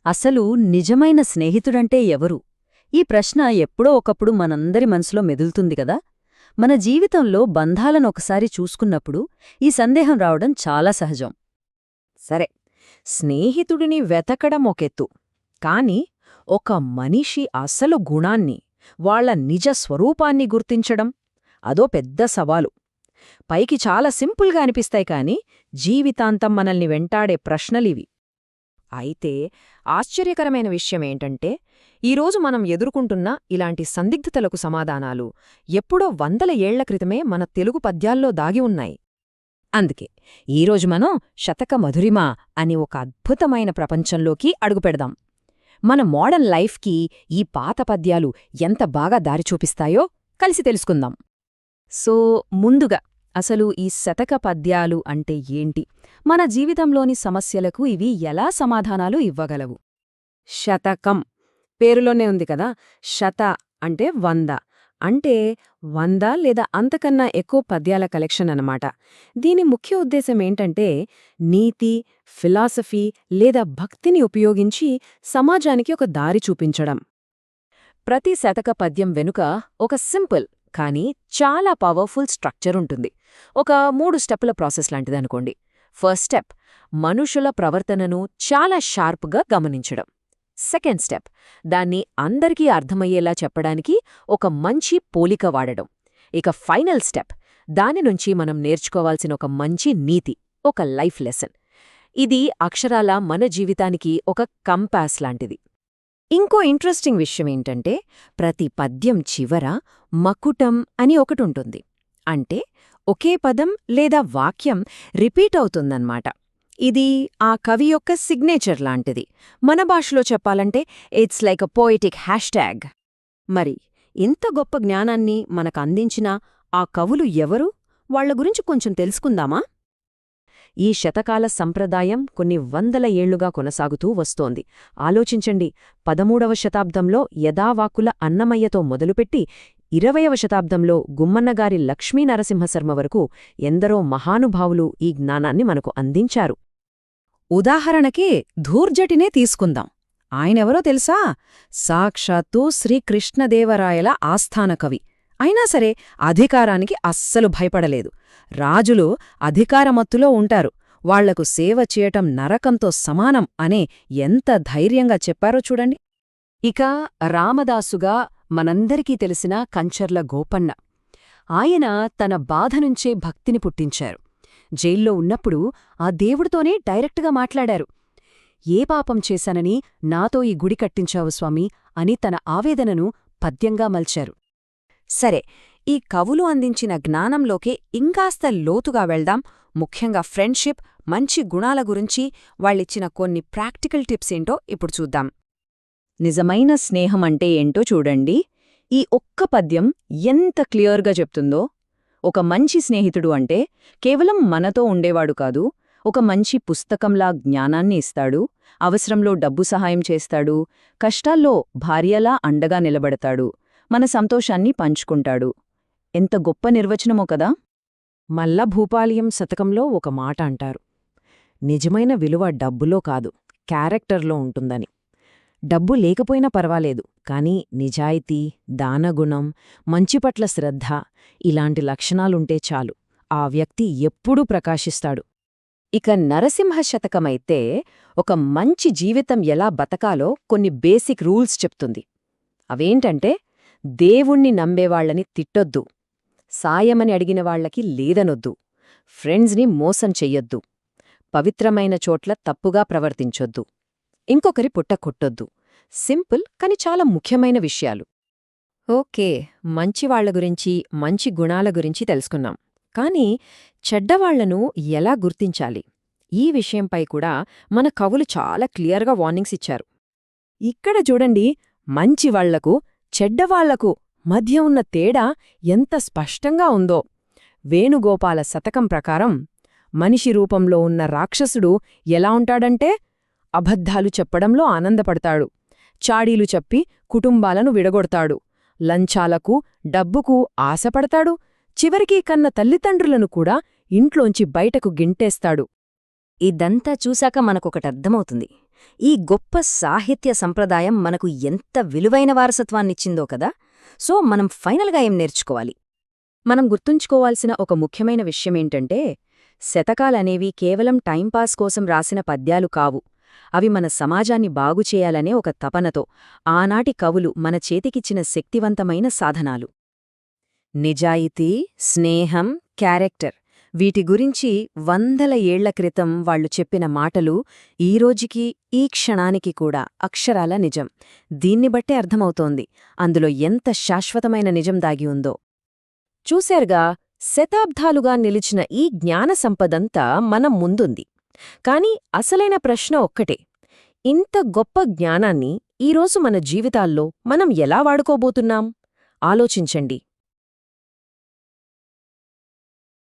అసలు నిజమైన స్నేహితుడంటే ఎవరు? ఈ ప్రశ్న ఎప్పుడో ఒకప్పుడు మనందరి మనసులో మెదులుతుంది కదా. మన జీవితంలో బంధాలను ఒకసారి చూసుకున్నప్పుడు ఈ సందేహం రావడం చాలా సహజం. సరే, స్నేహితుడిని వెతకడం ఒకెత్తు, కాని ఒక మనిషి అసలు గుణాన్ని, వాళ్ళ నిజ స్వరూపాన్ని గుర్తించడం అదో పెద్ద సవాలు. పైకి చాలా సింపుల్గా అనిపిస్తాయి కాని జీవితాంతం మనల్ని వెంటాడే ప్రశ్నలివి. అయితే ఆశ్చర్యకరమైన విషయమేంటంటే, ఈరోజు మనం ఎదుర్కొంటున్న ఇలాంటి సందిగ్ధతలకు సమాధానాలు ఎప్పుడో వందల ఏళ్ల క్రితమే మన తెలుగు పద్యాల్లో దాగి ఉన్నాయి. అందుకే ఈరోజు మనం శతక మధురిమ అని ఒక అద్భుతమైన ప్రపంచంలోకి అడుగుపెడదాం. మన మోడర్న్ లైఫ్కి ఈ పాత పద్యాలు ఎంత బాగా దారి చూపిస్తాయో కలిసి తెలుసుకుందాం. సో ముందుగా అసలు ఈ శతక పద్యాలు అంటే ఏంటి? మన జీవితంలోని సమస్యలకు ఇవి ఎలా సమాధానాలు ఇవ్వగలవు? శతకం పేరులోనే ఉంది కదా. శత అంటే 100, అంటే 100 లేదా అంతకన్నా ఎక్కువ పద్యాల కలెక్షన్ అన్నమాట. దీని ముఖ్య ఉద్దేశమేంటంటే, నీతి, ఫిలాసఫీ లేదా భక్తిని ఉపయోగించి సమాజానికి ఒక దారి చూపించడం. ప్రతి శతక పద్యం వెనుక ఒక సింపుల్ కానీ చాలా పవర్ఫుల్ స్ట్రక్చర్ ఉంటుంది. ఒక 3 స్టెప్పుల ప్రాసెస్ లాంటిదనుకోండి. ఫస్ట్ స్టెప్, మనుషుల ప్రవర్తనను చాలా షార్ప్గా గమనించడం. సెకండ్ స్టెప్, దాన్ని అందరికీ అర్థమయ్యేలా చెప్పడానికి ఒక మంచి పోలిక వాడడం. ఇక ఫైనల్ స్టెప్, దాని నుంచి మనం నేర్చుకోవాల్సిన ఒక మంచి నీతి, ఒక లైఫ్ లెసన్. ఇది అక్షరాల మన జీవితానికి ఒక కంపాస్ లాంటిది. ఇంకో ఇంట్రెస్టింగ్ విషయమేంటంటే, ప్రతి పద్యం చివర మకుటం అని ఒకటుంటుంది. అంటే ఒకే పదం లేదా వాక్యం రిపీట్ అవుతుందన్నమాట. ఇది ఆ కవి యొక్క సిగ్నేచర్ లాంటిది. మన భాషలో చెప్పాలంటే it's like a poetic hashtag. మరి ఇంత గొప్ప జ్ఞానాన్ని మనకందించిన ఆ కవులు ఎవరు? వాళ్ల గురించి కొంచెం తెలుసుకుందామా? ఈ శతకాల సంప్రదాయం కొన్ని వందల ఏళ్లుగా కొనసాగుతూ వస్తోంది. ఆలోచించండి, 13వ శతాబ్దంలో యదావాకుల అన్నమయ్యతో మొదలుపెట్టి 20వ శతాబ్దంలో గుమ్మన్నగారి లక్ష్మీనరసింహశర్మ వరకు ఎందరో మహానుభావులు ఈ జ్ఞానాన్ని మనకు అందించారు. ఉదాహరణకి ధూర్జటినే తీసుకుందాం. ఆయనెవరో తెలుసా? సాక్షాత్తు శ్రీకృష్ణదేవరాయల ఆస్థాన కవి. అయినా సరే అధికారానికి అస్సలు భయపడలేదు. రాజులు అధికారమత్తులో ఉంటారు, వాళ్లకు సేవ చేయటం నరకంతో సమానం అనే ఎంత ధైర్యంగా చెప్పారో చూడండి. ఇక రామదాసుగా మనందరికీ తెలిసిన కంచర్ల గోపన్న. ఆయన తన బాధనుంచే భక్తిని పుట్టించారు. జైల్లో ఉన్నప్పుడు ఆ దేవుడితోనే డైరెక్టుగా మాట్లాడారు. ఏ పాపం చేశానని నాతో ఈ గుడి కట్టించావు స్వామి అని తన ఆవేదనను పద్యంగా మల్చారు. సరే, ఈ కవులు అందించిన జ్ఞానంలోకే ఇంకాస్త లోతుగా వెళ్దాం. ముఖ్యంగా ఫ్రెండ్షిప్, మంచి గుణాల గురించి వాళ్ళిచ్చిన కొన్ని ప్రాక్టికల్ టిప్స్ ఏంటో ఇప్పుడు చూద్దాం. నిజమైన స్నేహం అంటే ఏంటో చూడండి. ఈ ఒక్క పద్యం ఎంత క్లియర్గా చెప్తుందో. ఒక మంచి స్నేహితుడు అంటే కేవలం మనతో ఉండేవాడు కాదు, ఒక మంచి పుస్తకంలా జ్ఞానాన్ని ఇస్తాడు, అవసరంలో డబ్బు సహాయం చేస్తాడు, కష్టాల్లో భార్యలా అండగా నిలబడతాడు, మన సంతోషాన్ని పంచుకుంటాడు. ఎంత గొప్ప నిర్వచనమో కదా. మల్ల భూపాలియం శతకంలో ఒక మాట అంటారు, నిజమైన విలువ డబ్బులో కాదు, క్యారెక్టర్లో ఉంటుందని. డబ్బు లేకపోయినా పర్వాలేదు, కాని నిజాయితీ, దానగుణం, మంచిపట్ల శ్రద్ధ ఇలాంటి లక్షణాలుంటే చాలు, ఆ వ్యక్తి ఎప్పుడూ ప్రకాశిస్తాడు. ఇక నరసింహ శతకమైతే ఒక మంచి జీవితం ఎలా బతకాలో కొన్ని బేసిక్ రూల్స్ చెప్తుంది. అవేంటంటే, దేవుణ్ణి నమ్మేవాళ్లని తిట్టొద్దు, సాయమని అడిగిన వాళ్లకి లేదనొద్దు, ఫ్రెండ్స్ని మోసం చెయ్యొద్దు, పవిత్రమైన చోట్ల తప్పుగా ప్రవర్తించొద్దు, ఇంకొకరి పుట్ట కొట్టొద్దు. సింపుల్ కాని చాలా ముఖ్యమైన విషయాలు. ఓకే, మంచివాళ్ల గురించి, మంచి గుణాల గురించి తెలుసుకున్నాం. కాని చెడ్డవాళ్లను ఎలా గుర్తించాలి? ఈ విషయంపై కూడా మన కవులు చాలా క్లియర్గా వార్నింగ్స్ ఇచ్చారు. ఇక్కడ చూడండి, మంచివాళ్లకు, చెడ్డవాళ్లకు మధ్య ఉన్న తేడా ఎంత స్పష్టంగా ఉందో. వేణుగోపాల శతకం ప్రకారం మనిషి రూపంలో ఉన్న రాక్షసుడు ఎలా ఉంటాడంటే, అబద్ధాలు చెప్పడంలో ఆనందపడతాడు, చాడీలు చెప్పి కుటుంబాలను విడగొడతాడు, లంచాలకు, డబ్బుకు ఆశపడతాడు, చివరికి కన్న తల్లిదండ్రులను కూడా ఇంట్లోంచి బయటకు గింటేస్తాడు. ఇదంతా చూశాక మనకొకటర్థమవుతుంది. ఈ గొప్ప సాహిత్య సంప్రదాయం మనకు ఎంత విలువైన వారసత్వాన్నిచ్చిందో కదా. సో మనం ఫైనల్గా ఏం నేర్చుకోవాలి? మనం గుర్తుంచుకోవాల్సిన ఒక ముఖ్యమైన విషయమేంటంటే, శతకాలనేవి కేవలం టైంపాస్ కోసం రాసిన పద్యాలు కావు. అవి మన సమాజాన్ని బాగుచేయాలనే ఒక తపనతో ఆనాటి కవులు మన చేతికిచ్చిన శక్తివంతమైన సాధనాలు. నిజాయితీ, స్నేహం, క్యారెక్టర్ వీటి గురించి వందల ఏళ్ల క్రితం వాళ్లు చెప్పిన మాటలు ఈరోజుకి ఈ క్షణానికి కూడా అక్షరాల నిజం. దీన్ని బట్టే అర్థమవుతోంది అందులో ఎంత శాశ్వతమైన నిజం దాగి ఉందో. చూశారుగా, శతాబ్దాలుగా నిలిచిన ఈ జ్ఞాన సంపదంతా మనం ముందుంది. కాని అసలైన ప్రశ్న ఒక్కటే, ఇంత గొప్ప జ్ఞానాన్ని ఈరోజు మన జీవితాల్లో మనం ఎలా వాడుకోబోతున్నాం? ఆలోచించండి.